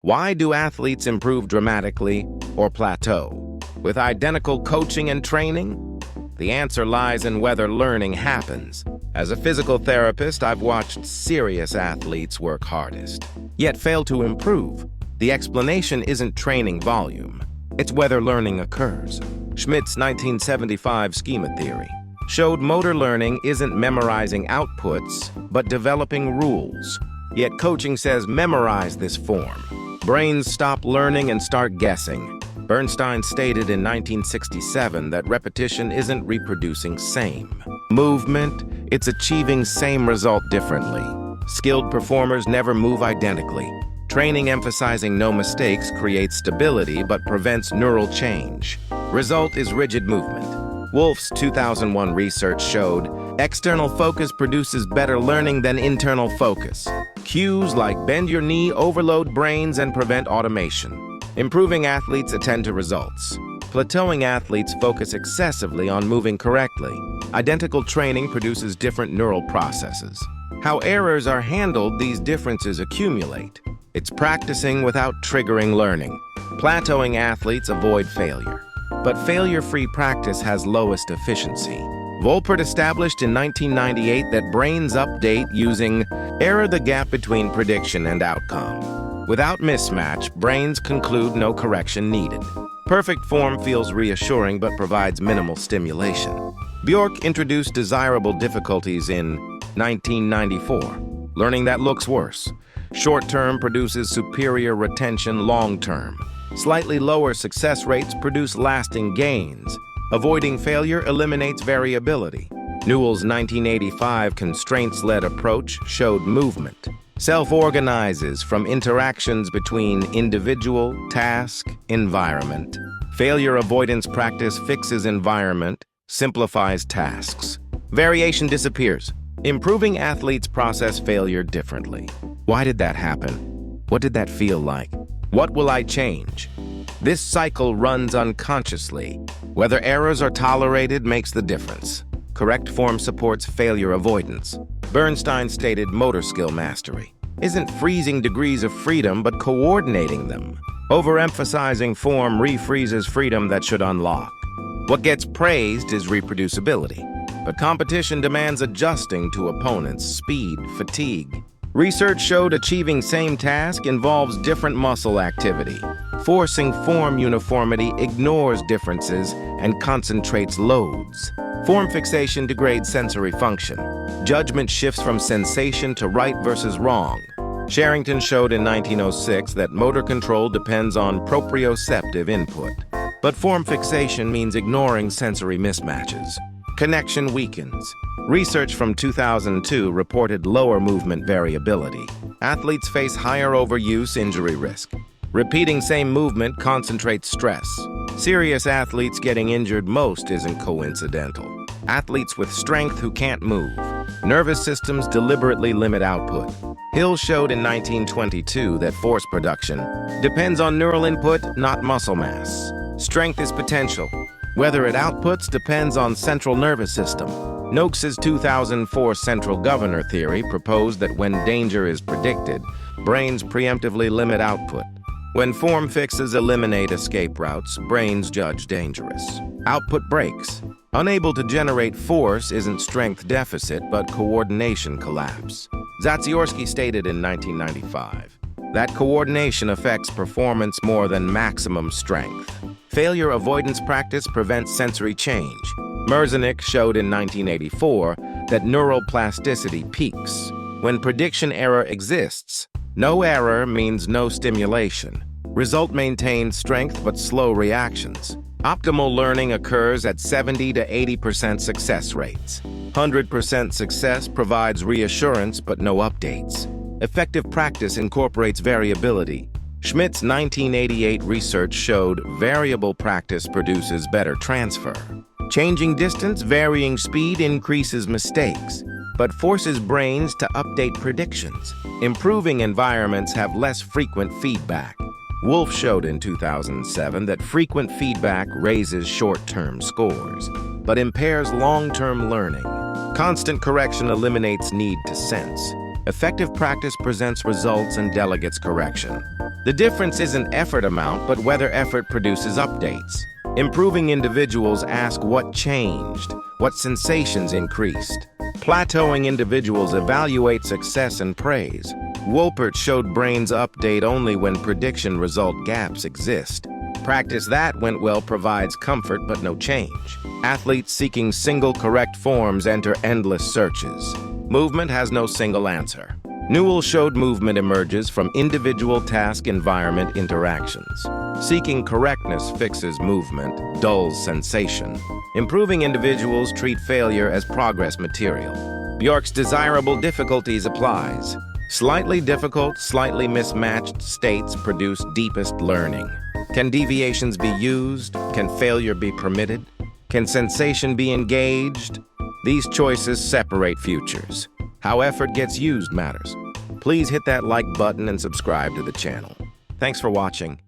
Why do athletes improve dramatically or plateau? With identical coaching and training? The answer lies in whether learning happens. As a physical therapist, I've watched serious athletes work hardest, yet fail to improve. The explanation isn't training volume. It's whether learning occurs. Schmidt's 1975 schema theory showed motor learning isn't memorizing outputs, but developing rules. Yet coaching says memorize this form. Brains stop learning and start guessing. Bernstein stated in 1967 that repetition isn't reproducing same movement, it's achieving same result differently. Skilled performers never move identically. Training emphasizing no mistakes creates stability but prevents neural change. Result is rigid movement. Wulf's 2001 research showed external focus produces better learning than internal focus. Cues like bend your knee overload brains and prevent automation. Improving athletes attend to results. Plateauing athletes focus excessively on moving correctly. Identical training produces different neural processes. How errors are handled, these differences accumulate. It's practicing without triggering learning. Plateauing athletes avoid failure. But failure-free practice has lowest efficiency. Wolpert established in 1998 that brains update using error the gap between prediction and outcome. Without mismatch, brains conclude no correction needed. Perfect form feels reassuring but provides minimal stimulation. Bjork introduced desirable difficulties in 1994. Learning that looks worse. Short-term produces superior retention long-term. Slightly lower success rates produce lasting gains. Avoiding failure eliminates variability. Newell's 1985 constraints-led approach showed movement. Self-organizes from interactions between individual, task, environment. Failure avoidance practice fixes environment, simplifies tasks. Variation disappears. Improving athletes process failure differently. Why did that happen? What did that feel like? What will I change? This cycle runs unconsciously. Whether errors are tolerated makes the difference. Correct form supports failure avoidance. Bernstein stated motor skill mastery isn't freezing degrees of freedom, but coordinating them. Overemphasizing form refreezes freedom that should unlock. What gets praised is reproducibility, but competition demands adjusting to opponents' speed, fatigue. Research showed achieving same task involves different muscle activity. Forcing form uniformity ignores differences and concentrates loads. Form fixation degrades sensory function. Judgment shifts from sensation to right versus wrong. Sherrington showed in 1906 that motor control depends on proprioceptive input. But form fixation means ignoring sensory mismatches. Connection weakens. Research from 2002 reported lower movement variability. Athletes face higher overuse injury risk. Repeating same movement concentrates stress. Serious athletes getting injured most isn't coincidental. Athletes with strength who can't move. Nervous systems deliberately limit output. Hill showed in 1922 that force production depends on neural input, not muscle mass. Strength is potential. Whether it outputs depends on central nervous system. Noakes's 2004 central governor theory proposed that when danger is predicted, brains preemptively limit output. When form fixes eliminate escape routes, brains judge dangerous. Output breaks. Unable to generate force isn't strength deficit, but coordination collapse. Zatsiorski stated in 1995 that coordination affects performance more than maximum strength. Failure avoidance practice prevents sensory change. Merzenich showed in 1984 that neural plasticity peaks. When prediction error exists, no error means no stimulation. Result maintains strength but slow reactions. Optimal learning occurs at 70 to 80% success rates. 100% success provides reassurance but no updates. Effective practice incorporates variability. Schmidt's 1988 research showed variable practice produces better transfer. Changing distance, varying speed increases mistakes, but forces brains to update predictions. Improving environments have less frequent feedback. Wulf showed in 2007 that frequent feedback raises short-term scores, but impairs long-term learning. Constant correction eliminates need to sense. Effective practice presents results and delegates correction. The difference isn't effort amount, but whether effort produces updates. Improving individuals ask what changed, what sensations increased. Plateauing individuals evaluate success and praise. Wolpert showed brains update only when prediction result gaps exist. Practice that went well provides comfort but no change. Athletes seeking single correct forms enter endless searches. Movement has no single answer. Newell showed movement emerges from individual task-environment interactions. Seeking correctness fixes movement, dulls sensation. Improving individuals treat failure as progress material. Bjork's desirable difficulties applies. Slightly difficult, slightly mismatched states produce deepest learning. Can deviations be used? Can failure be permitted? Can sensation be engaged? These choices separate futures. How effort gets used matters. Please hit that like button and subscribe to the channel. Thanks for watching.